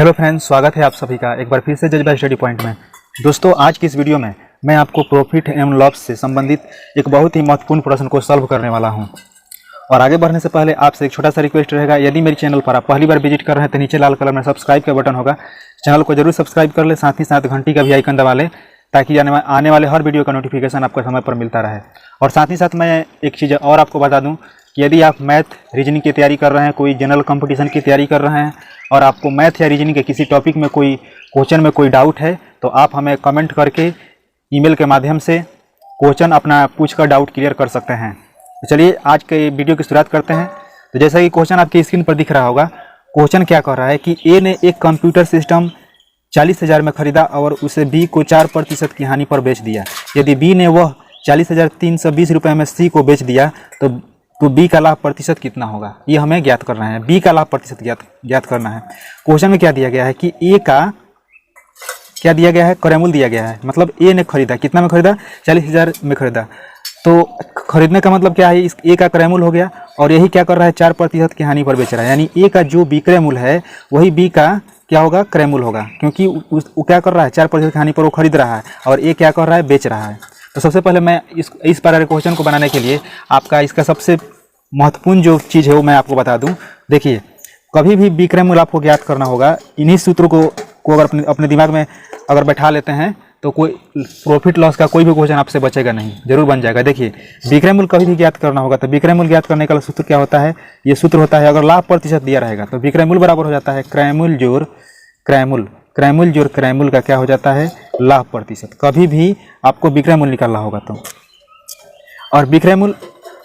Hello friends, स्वागत है आप सभी का एक बार फिर से जज बाय स्टडी पॉइंट में। दोस्तों, आज की इस वीडियो में मैं आपको प्रॉफिट एवं लॉस से संबंधित एक बहुत ही महत्वपूर्ण प्रश्न को सॉल्व करने वाला हूं। और आगे बढ़ने से पहले आपसे एक छोटा सा रिक्वेस्ट रहेगा, यदि मेरे चैनल पर आप पहली बार विजिट कर रहे हैं तो नीचे लाल कलर में सब्सक्राइब का बटन होगा, चैनल को जरूर सब्सक्राइब कर ले, साथ ही साथ घंटी का भी आइकन दबा ले ताकि आने वाले हर वीडियो का नोटिफिकेशन आपको समय पर मिलता रहे। और साथ ही साथ मैं एक चीज़ और आपको बता दूं कि यदि आप मैथ रीजनिंग की तैयारी कर रहे हैं, कोई जनरल कंपटीशन की तैयारी कर रहे हैं और आपको मैथ या रीजनिंग के किसी टॉपिक में कोई क्वेश्चन में कोई डाउट है तो आप हमें कमेंट करके ईमेल के माध्यम से क्वेश्चन अपना पूछकर डाउट क्लियर कर सकते हैं। तो चलिए आज के वीडियो की शुरुआत करते हैं। तो जैसा कि क्वेश्चन आपकी स्क्रीन पर दिख रहा होगा, क्वेश्चन क्या कर रहा है कि ए ने एक कंप्यूटर सिस्टम 40,000 में खरीदा और उसे बी को 4% की हानि पर बेच दिया। यदि बी ने वह 40,320 रुपये में सी को बेच दिया तो बी का लाभ प्रतिशत कितना होगा, ये हमें ज्ञात करना है। बी का लाभ प्रतिशत ज्ञात करना है। क्वेश्चन में क्या दिया गया है कि ए का क्या दिया गया है, क्रयमूल्य दिया गया है। मतलब ए ने खरीदा, कितना में खरीदा, 40,000 में खरीदा। तो खरीदने का मतलब क्या है, इस ए का क्रयमूल्य हो गया और यही क्या कर रहा है, 4% की हानि पर बेच रहा है। यानी ए का जो विक्रय मूल्य है वही बी का क्या होगा, क्रयमूल्य होगा, क्योंकि वो क्या कर रहा है, 4% की हानि पर वो खरीद रहा है और ए क्या कर रहा है, बेच रहा है। तो सबसे पहले मैं इस प्रकार के क्वेश्चन को बनाने के लिए आपका इसका सबसे महत्वपूर्ण जो चीज़ है वो मैं आपको बता दूं। देखिए, कभी भी विक्रय मूल्य आपको ज्ञात करना होगा। इन्हीं सूत्रों को अगर अपने दिमाग में अगर बैठा लेते हैं तो कोई प्रॉफिट लॉस का कोई भी क्वेश्चन आपसे बचेगा नहीं, जरूर बन जाएगा। देखिए, विक्रय मूल्य कभी भी ज्ञात करना होगा तो विक्रय मूल्य ज्ञात करने का सूत्र क्या होता है, ये सूत्र होता है, अगर लाभ प्रतिशत दिया रहेगा तो विक्रय मूल्य बराबर हो जाता है क्रयमूल्य जोड़ क्रयमूल्य, क्रयमूल्य जोड़ क्रयमूल्य का क्या हो जाता है, लाभ प्रतिशत। कभी भी आपको विक्रय मूल्य निकालना होगा तो, और विक्रय मूल्य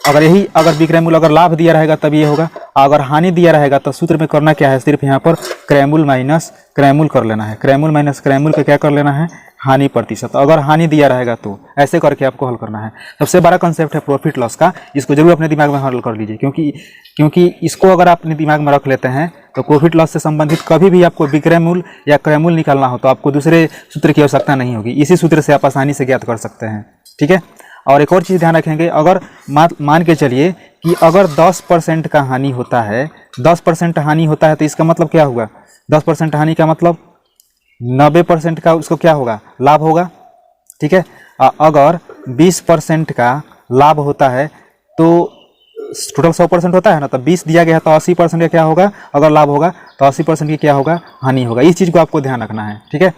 अगर विक्रय मूल्य अगर लाभ दिया रहेगा तब ये होगा, अगर हानि दिया रहेगा तो सूत्र में करना क्या है, सिर्फ यहाँ पर क्रयमूल्य माइनस क्रयमूल्य कर लेना है। क्रयमूल्य माइनस क्रयमूल्य का क्या कर लेना है, हानि प्रतिशत। अगर हानि दिया रहेगा तो ऐसे करके आपको हल करना है। सबसे बड़ा कंसेप्ट है प्रॉफिट लॉस का, इसको जरूर अपने दिमाग में हल कर लीजिए, क्योंकि इसको अगर आप अपने दिमाग में रख लेते हैं तो प्रॉफिट लॉस से संबंधित कभी भी आपको विक्रय मूल्य या क्रयमूल्य निकालना हो तो आपको दूसरे सूत्र की आवश्यकता नहीं होगी, इसी सूत्र से आप आसानी से ज्ञात कर सकते हैं। ठीक है। और एक और चीज़ ध्यान रखेंगे, अगर मान के चलिए कि अगर 10% का हानि होता है, 10% हानि होता है तो इसका मतलब क्या होगा, 10% हानि का मतलब 90% का उसको क्या होगा, लाभ होगा। ठीक है। अगर 20% का लाभ होता है तो टोटल 100% होता है ना, तो 20 दिया गया तो 80% का क्या होगा, अगर लाभ होगा तो 80% की क्या होगा, हानि होगा। इस चीज़ को आपको ध्यान रखना है। ठीक है।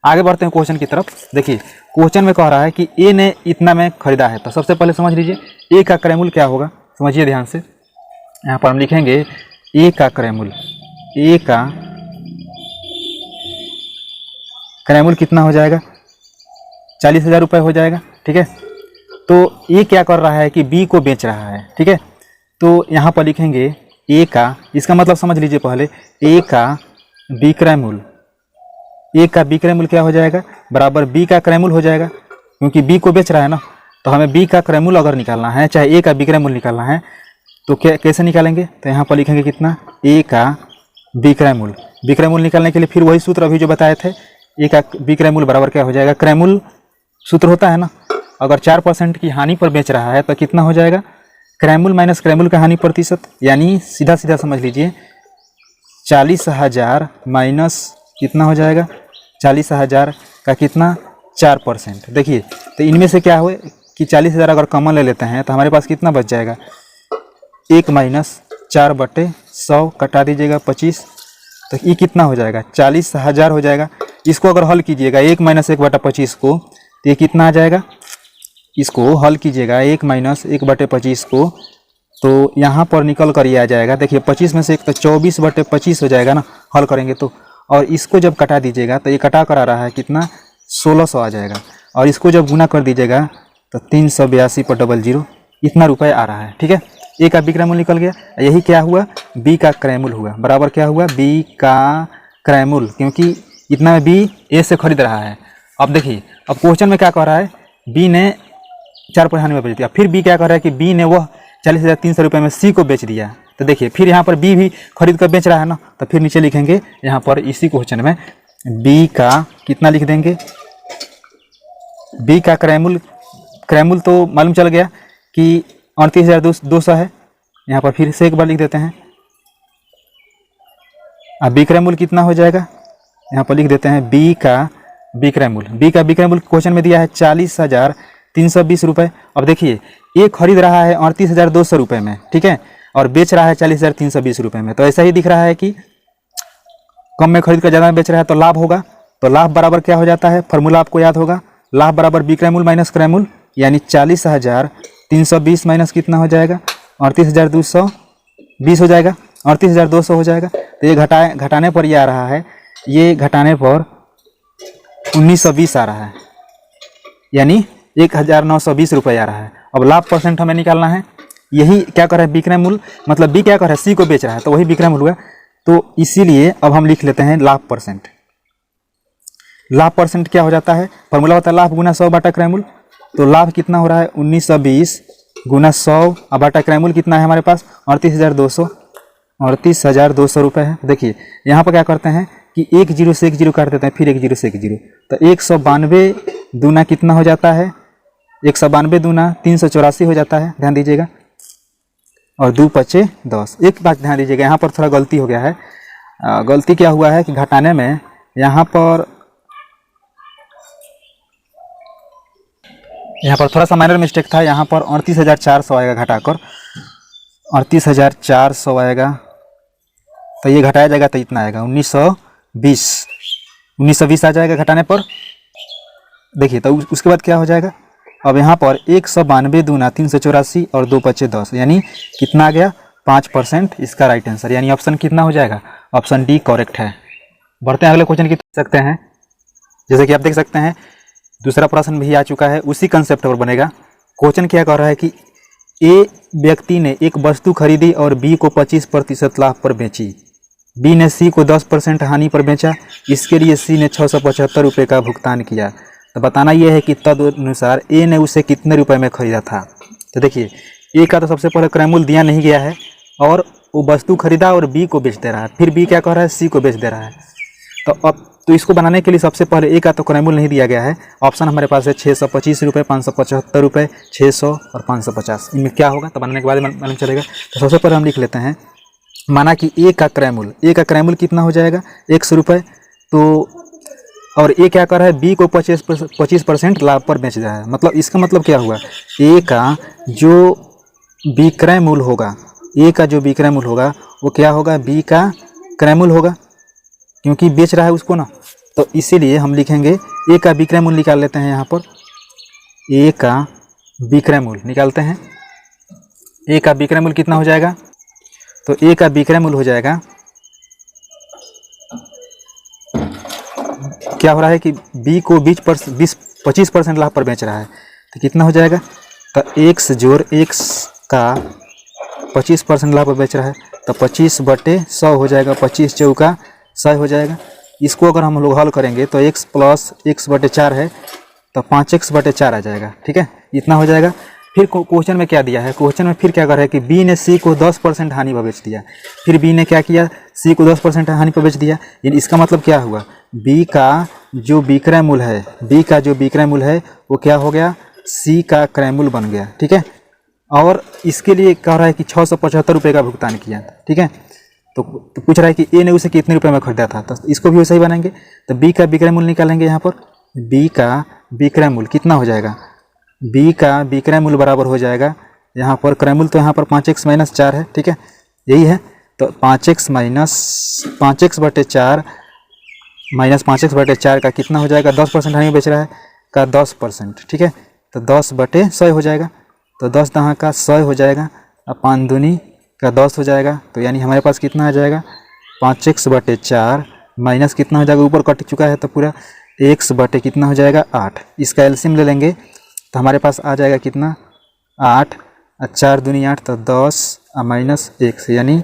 आगे बढ़ते हैं क्वेश्चन की तरफ। देखिए, क्वेश्चन में कह रहा है कि ए ने इतना में खरीदा है, तो सबसे पहले समझ लीजिए ए का क्रयमूल्य क्या होगा। समझिए ध्यान से, यहाँ पर हम लिखेंगे ए का क्रयमूल्य। ए का क्रयमूल्य कितना हो जाएगा, 40,000 रुपये हो जाएगा। ठीक है। तो ए क्या कर रहा है कि बी को बेच रहा है। ठीक है। तो यहाँ पर लिखेंगे ए का, इसका मतलब समझ लीजिए पहले, ए का विक्रय मूल्य, ए का विक्रय मूल्य क्या हो जाएगा, बराबर बी का क्रय मूल्य हो जाएगा, क्योंकि बी को बेच रहा है ना। तो हमें बी का क्रय मूल्य अगर निकालना है, चाहे ए का विक्रय मूल्य निकालना है, तो कैसे निकालेंगे, तो यहाँ पर लिखेंगे कितना, ए का विक्रय मूल्य। विक्रय मूल्य निकालने के लिए फिर वही सूत्र अभी जो बताए थे, ए का विक्रय मूल्य बराबर क्या हो जाएगा, क्रय मूल्य सूत्र होता है ना। अगर 4% की हानि पर बेच रहा है तो कितना हो जाएगा, क्रय मूल्य माइनस क्रय मूल्य का हानि प्रतिशत। यानी सीधा सीधा समझ लीजिए, 40,000 माइनस कितना हो जाएगा, 40,000 का कितना, 4%। देखिए, तो इनमें से क्या हुए कि 40,000 अगर कॉमन ले लेते हैं तो हमारे पास कितना बच जाएगा, 1 माइनस 4/100 कटा दीजिएगा 25, तो ये कितना हो जाएगा, 40,000 हो जाएगा। इसको अगर हल कीजिएगा 1 माइनस 1/25 को, तो ये कितना आ जाएगा, इसको हल कीजिएगा 1 माइनस 1/25 को, तो यहाँ पर निकल कर ये आ जाएगा। देखिए, 25 में से 1 तो 24/25 हो जाएगा ना, हल करेंगे तो। और इसको जब कटा दीजिएगा तो ये कटा कर आ रहा है कितना, 1600 आ जाएगा। और इसको जब गुना कर दीजिएगा तो 382/00 इतना रुपए आ रहा है। ठीक है। ए का विक्रय मूल्य निकल गया। यही क्या हुआ, बी का क्रय मूल्य हुआ, बराबर क्या हुआ, बी का क्रय मूल्य, क्योंकि इतना में बी ए से खरीद रहा है। अब देखिए, अब क्वेश्चन में क्या कह रहा है, बी ने 4% में बेच दिया, फिर बी क्या कह रहा है कि बी ने वह 40,300 रुपये में सी को बेच दिया। तो देखिए, फिर यहाँ पर बी भी खरीद कर बेच रहा है ना, तो फिर नीचे लिखेंगे यहाँ पर इसी क्वेश्चन में बी का कितना लिख देंगे, बी का क्रयमूल्य तो मालूम चल गया कि 38,200 है। यहाँ पर फिर से एक बार लिख देते हैं, अब विक्रय मूल्य कितना हो जाएगा, यहाँ पर लिख देते हैं बी का विक्रय मूल्य। बी का विक्रय मूल्य क्वेश्चन में दिया है 40,320 रुपये। अब देखिए ये खरीद रहा है 38,200 रुपये में, ठीक है, और बेच रहा है 40,320 रुपये में। तो ऐसा ही दिख रहा है कि कम में खरीद कर ज़्यादा में बेच रहा है तो लाभ होगा। तो लाभ बराबर क्या हो जाता है, फॉर्मूला आपको याद होगा, लाभ बराबर विक्रय मूल्य माइनस क्रय मूल्य, यानी 40,320 माइनस कितना हो जाएगा, 38,220 हो जाएगा, 38,200 हो जाएगा। तो ये घटाने पर ये आ रहा है, ये घटाने पर 1920 आ रहा है, यानी 1,920 रुपये आ रहा है। अब लाभ परसेंट हमें निकालना है। यही क्या कर रहा है, विक्रय मूल्य, मतलब बी क्या कर रहा है, सी को बेच रहा है, तो वही विक्रय मूल्य हुआ। तो इसीलिए अब हम लिख लेते हैं लाभ परसेंट। लाभ परसेंट क्या हो जाता है, फॉर्मूला होता है लाभ गुना 100 बटा क्रय मूल्य। तो लाभ कितना हो रहा है, 1920 गुना 100 बटा क्रय मूल्य कितना है हमारे पास, 38,200 रुपये है। देखिए यहाँ पर क्या करते हैं कि 1 0 से 1 0 काट देते हैं, फिर 1 0 से 1 0, तो 192 दूना कितना हो जाता है, 192 दूना 384 हो जाता है, ध्यान दीजिएगा, और 2 पचे 10। एक बात ध्यान दीजिएगा, यहाँ पर थोड़ा गलती हो गया है। गलती क्या हुआ है कि घटाने में यहाँ पर थोड़ा सा माइनर मिस्टेक था। यहाँ पर 38,400 आएगा, घटाकर 38,400 आएगा, तो ये घटाया जाएगा तो इतना आएगा 1920 आ जाएगा घटाने पर। देखिए तो उसके बाद क्या हो जाएगा, अब यहाँ पर 192 दूना 384 और 2 पचे 10, यानी कितना आ गया, 5%। इसका राइट आंसर यानी ऑप्शन कितना हो जाएगा, ऑप्शन डी करेक्ट है। बढ़ते हैं अगले क्वेश्चन की तरफ सकते हैं। जैसे कि आप देख सकते हैं दूसरा प्रश्न भी आ चुका है, उसी कंसेप्ट पर बनेगा। क्वेश्चन क्या कह रहा है कि ए व्यक्ति ने एक वस्तु खरीदी और बी को 25% लाभ पर बेची। बी ने सी को 10% हानि पर बेचा। इसके लिए सी ने 675 रुपये का भुगतान किया। तो बताना यह है कि तदनुसार ए ने उसे कितने रुपए में खरीदा था। तो देखिए ए का तो सबसे पहले क्रय मूल्य दिया नहीं गया है, और वो वस्तु खरीदा और बी को बेच दे रहा है, फिर बी क्या कह रहा है, सी को बेच दे रहा है। तो अब तो इसको बनाने के लिए सबसे पहले ए का तो क्रय मूल्य नहीं दिया गया है। ऑप्शन हमारे पास है 625 रुपये, 575 रुपये, 600 और 550। इनमें क्या होगा तो बनाने के बाद मालूम चलेगा। तो सबसे पहले हम लिख लेते हैं, माना कि ए का क्रय मूल्य कितना हो जाएगा, 100 रुपये। तो और ए क्या कर रहा है, बी को 25% लाभ पर बेच रहा है। मतलब इसका मतलब क्या हुआ, ए का जो विक्रय मूल्य होगा, वो क्या होगा, बी का क्रय मूल्य होगा, क्योंकि बेच रहा है उसको ना। तो इसीलिए हम लिखेंगे ए का विक्रय मूल्य निकाल लेते हैं। यहाँ पर ए का विक्रय मूल्य निकालते हैं। ए का विक्रय मूल्य कितना हो जाएगा, तो ए का विक्रय मूल्य हो जाएगा, क्या हो रहा है कि बी को 25% लाभ पर बेच रहा है, तो कितना हो जाएगा, तो x जोड़ x का 25% लाभ पर बेच रहा है, तो 25/100 हो जाएगा, 25 चौका 100 हो जाएगा। इसको अगर हम लोग हल करेंगे तो x प्लस x/4 है, तो 5x/4 आ जाएगा, ठीक है, इतना हो जाएगा। फिर क्वेश्चन में क्या दिया है, क्वेश्चन में फिर क्या कर रहा है कि बी ने सी को 10% हानि पर बेच दिया। फिर बी ने क्या किया, सी को 10% हानि पर बेच दिया। यानी इसका मतलब क्या हुआ, बी का जो विक्रय मूल्य है वो क्या हो गया, सी का क्रय मूल्य बन गया, ठीक है। और इसके लिए कह रहा है कि 675 रुपये का भुगतान किया, ठीक है। तो पूछ रहा है कि ए ने उसे कितने रुपए में खरीदा था, तो इसको भी वैसे ही बनाएंगे। तो बी का विक्रय मूल्य निकालेंगे। यहाँ पर बी का विक्रय मूल्य कितना हो जाएगा, बी का विक्रय मूल्य बराबर हो जाएगा, यहाँ पर क्रय मूल्य तो यहाँ पर 5x - 4 है, ठीक है, यही है। तो 5x - 5x/4 का कितना हो जाएगा, 10% हानि बेच रहा है का 10%, ठीक है। तो 10/100 हो जाएगा, तो 10 दहाँ का 100 हो जाएगा, और 5 दूनी का 10 हो जाएगा। तो यानी हमारे पास कितना आ जाएगा, 5x/4 माइनस कितना हो जाएगा, ऊपर कट चुका है तो पूरा x/ कितना हो जाएगा, 8। इसका एलसीएम ले लेंगे तो हमारे पास आ जाएगा कितना, 8, और 4 दूनी 8, तो 10 माइनस 1, यानी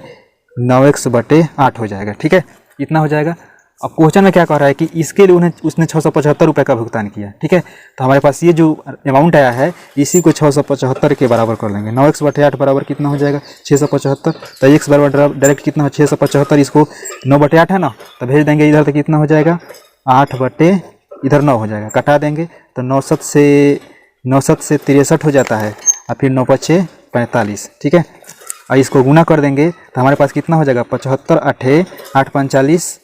9x/8 हो जाएगा, ठीक है, इतना हो जाएगा। अब क्वेश्चन में क्या कह रहा है कि इसके लिए उसने 675 रुपये का भुगतान किया, ठीक है। तो हमारे पास ये जो अमाउंट आया है इसी को 675 के बराबर कर लेंगे। 9x/8 बराबर कितना हो जाएगा, 675। तो x बराबर डायरेक्ट कितना हो, 675, इसको 9/8 है ना, तो भेज देंगे इधर, तो कितना हो जाएगा, 8 इधर 9 हो जाएगा, कटा देंगे तो 9 से 63 हो जाता है, और फिर 9 × 5 = 45, ठीक है। और इसको गुना कर देंगे तो हमारे पास कितना हो जाएगा, 75 × 8 = 45,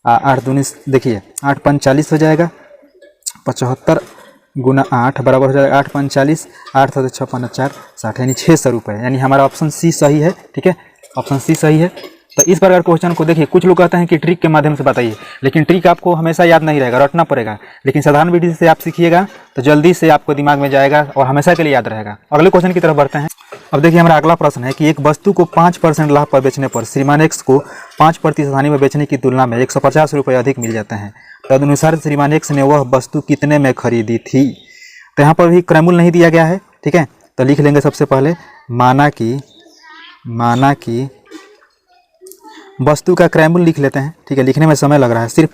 8 दूनी देखिए 8 5 40 हो जाएगा, 75 गुना 8 बराबर हो जाएगा 8 5 40, 8 7 6 5 4 60 यानी 600 रुपये। यानी हमारा ऑप्शन सी सही है। ठीक है, ऑप्शन सी सही है। तो इस प्रकार क्वेश्चन को देखिए, कुछ लोग कहते हैं कि ट्रिक के माध्यम से बताइए, लेकिन ट्रिक आपको हमेशा याद नहीं रहेगा, रटना पड़ेगा। लेकिन साधारण विधि से आप सीखिएगा तो जल्दी से आपको दिमाग में जाएगा और हमेशा के लिए याद रहेगा। अगले क्वेश्चन की तरफ बढ़ते हैं। अब देखिए हमारा अगला प्रश्न है कि एक वस्तु को 5% लाभ पर बेचने पर श्रीमान एक्स को 5% हानि में बेचने की तुलना में 150 रुपये अधिक मिल जाते हैं। तदनुसार श्रीमान एक्स ने वह वस्तु कितने में खरीदी थी। तो यहाँ पर भी क्रयमूल्य नहीं दिया गया है। ठीक है, तो लिख लेंगे सबसे पहले माना कि वस्तु का क्रयमूल्य लिख लेते हैं। ठीक है, लिखने में समय लग रहा है, सिर्फ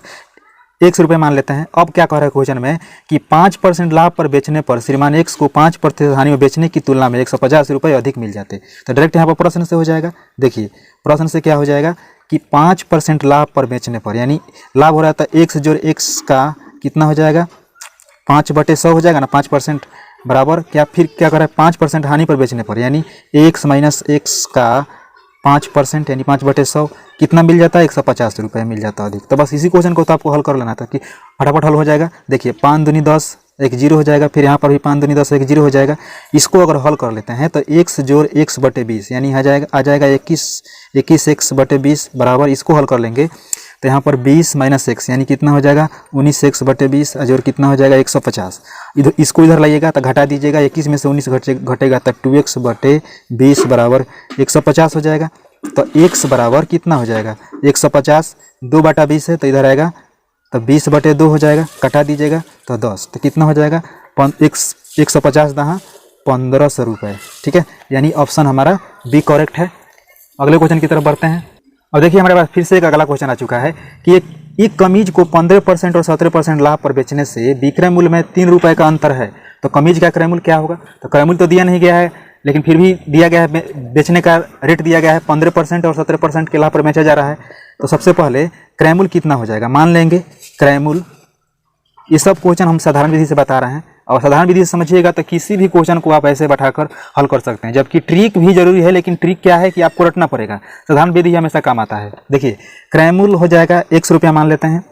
100 रुपये मान लेते हैं। अब क्या कह रहा है क्वेश्चन में कि 5% लाभ पर बेचने पर श्रीमान एक्स को 5% हानि में बेचने की तुलना में 150 रुपये अधिक मिल जाते। तो डायरेक्ट यहाँ पर प्रश्न से हो जाएगा। देखिए प्रश्न से क्या हो जाएगा कि 5% लाभ पर बेचने पर, यानी लाभ हो रहा था x जोड़ x का कितना हो जाएगा 5/100 हो जाएगा ना। 5% बराबर क्या, फिर क्या कर रहा है 5% हानि पर बेचने पर, यानी x माइनस x का 5% यानी 5/100 कितना मिल जाता है 150 रुपये मिल जाता है अधिक। तो बस इसी क्वेश्चन को तो आपको हल कर लेना था कि फटाफट हल हो जाएगा। देखिए 5 दूनी 10 एक 0 हो जाएगा, फिर यहाँ पर भी 5 दूनी 10 एक 0 हो जाएगा। इसको अगर हल कर लेते हैं तो x जोड़ x/20 यानी आ जाएगा 21 x/20 बराबर, इसको हल कर लेंगे तो यहाँ पर 20 माइनस x यानी कितना हो जाएगा 19 x/20 जोड़ कितना हो जाएगा 150। इधर इसको इधर लाइएगा तो घटा दीजिएगा, 21 में से 19 घटेगा तो 2x/20 बराबर 150 हो जाएगा। तो x बराबर कितना हो जाएगा 150, 2/20 है तो इधर आएगा तो 20/2 हो जाएगा, कटा दीजिएगा तो 10, तो कितना हो जाएगा 150 दहाँ 1500 रुपये। ठीक है, यानी ऑप्शन हमारा बी करेक्ट है। अगले क्वेश्चन की तरफ बढ़ते हैं। और देखिए हमारे पास फिर से एक अगला क्वेश्चन आ चुका है कि एक कमीज को 15% और 17% लाभ पर बेचने से विक्रय मूल्य में 3 रुपये का अंतर है। तो कमीज का क्रय मूल्य क्या होगा। तो क्रय मूल्य तो दिया नहीं गया है, लेकिन फिर भी दिया गया है, बेचने का रेट दिया गया है 15% और 17% के लाभ पर बेचा जा रहा है। तो सबसे पहले क्रय मूल्य कितना हो जाएगा मान लेंगे। क्रय मूल्य, ये सब क्वेश्चन हम साधारण विधि से बता रहे हैं, और साधारण विधि से समझिएगा तो किसी भी क्वेश्चन को आप ऐसे बैठाकर हल कर सकते हैं। जबकि ट्रिक भी जरूरी है, लेकिन ट्रिक क्या है कि आपको रटना पड़ेगा, साधारण विधि हमेशा काम आता है। देखिए क्रय मूल्य हो जाएगा 100 रुपया मान लेते हैं।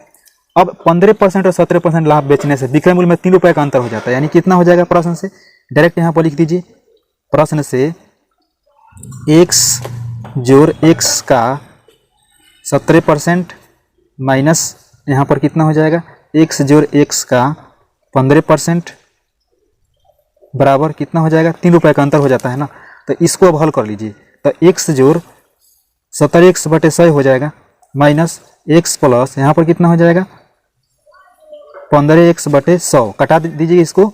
अब 15% और 17% लाभ बेचने से विक्रय मूल्य में 3 रुपये का अंतर हो जाता है, यानी कितना हो जाएगा प्रश्न से डायरेक्ट यहाँ पर लिख दीजिए। प्रश्न से x जोड़ x का 17% माइनस यहाँ पर कितना हो जाएगा x जोड़ x का 15% बराबर कितना हो जाएगा 3 रुपये का अंतर हो जाता है ना। तो इसको अब हल कर लीजिए, तो x जोड़ 17x/100 हो जाएगा माइनस x प्लस यहाँ पर कितना हो जाएगा 15x/100, कटा दीजिए इसको,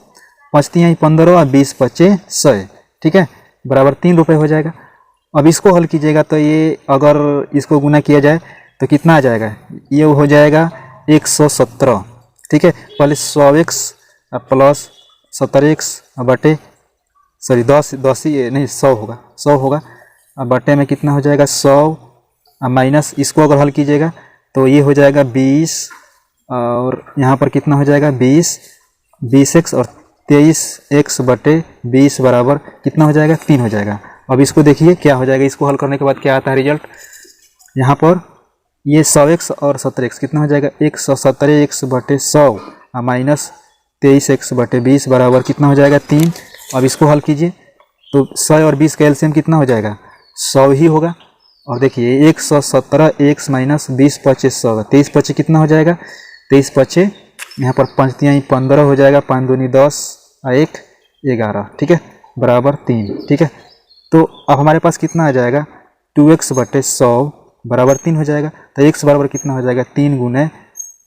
5 15 और 20 5 100। ठीक है, बराबर 3 रुपये हो जाएगा। अब इसको हल कीजिएगा तो ये अगर इसको गुना किया जाए तो कितना आ जाएगा, ये हो जाएगा 117। ठीक है, पहले 100x प्लस 17x सॉरी 10 ही नहीं 100 होगा। अब बटे में कितना हो जाएगा 100 माइनस इसको अगर हल कीजिएगा तो ये हो जाएगा 20 और यहाँ पर कितना हो जाएगा 20x और 23x/20 बराबर कितना हो जाएगा 3 हो जाएगा। अब इसको देखिए क्या हो जाएगा, इसको हल करने के बाद क्या आता है रिजल्ट। यहाँ पर ये 100x और 17x कितना हो जाएगा 117x/100 माइनस 23x/20 बराबर कितना हो जाएगा 3। अब इसको हल कीजिए तो 100 और 20 का एलसीएम कितना हो जाएगा 100 ही होगा। और देखिए 117x माइनस 20 5 100, 23 5 कितना हो जाएगा 23 5 यहाँ पर 5 3 15 हो जाएगा, 5 दूनी 10 और 1 11। ठीक है, बराबर 3। ठीक है, तो अब हमारे पास कितना आ जाएगा 2x/100 बराबर 3 हो जाएगा। तो x बराबर कितना हो जाएगा 3 गुने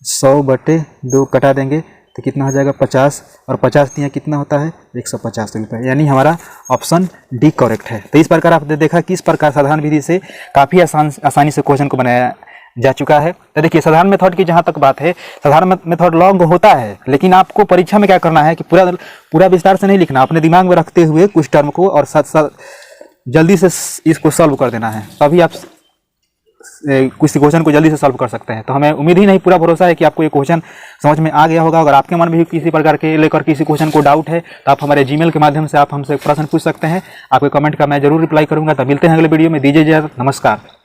100/2 कटा देंगे तो कितना हो जाएगा 50, और 50 दिया कितना होता है 150 रुपये, यानी हमारा ऑप्शन डी करेक्ट है। तो इस प्रकार आपने देखा किस प्रकार साधारण विधि से काफ़ी आसानी से क्वेश्चन को बनाया जा चुका है। तो देखिए साधारण मेथड की जहाँ तक बात है, साधारण मेथड लॉन्ग होता है, लेकिन आपको परीक्षा में क्या करना है कि पूरा विस्तार से नहीं लिखना, अपने दिमाग में रखते हुए कुछ टर्म को और साथ साथ जल्दी से इसको सॉल्व कर देना है, तभी आप कुछ क्वेश्चन को जल्दी से सॉल्व कर सकते हैं। तो हमें उम्मीद ही नहीं पूरा भरोसा है कि आपको ये क्वेश्चन समझ में आ गया होगा। अगर आपके मन में भी किसी प्रकार के लेकर किसी क्वेश्चन को डाउट है तो आप हमारे जीमेल के माध्यम से आप हमसे प्रश्न पूछ सकते हैं। आपके कमेंट का मैं जरूर रिप्लाई करूंगा। तो मिलते हैं अगले वीडियो में, दीजिए इजाज़त, नमस्कार।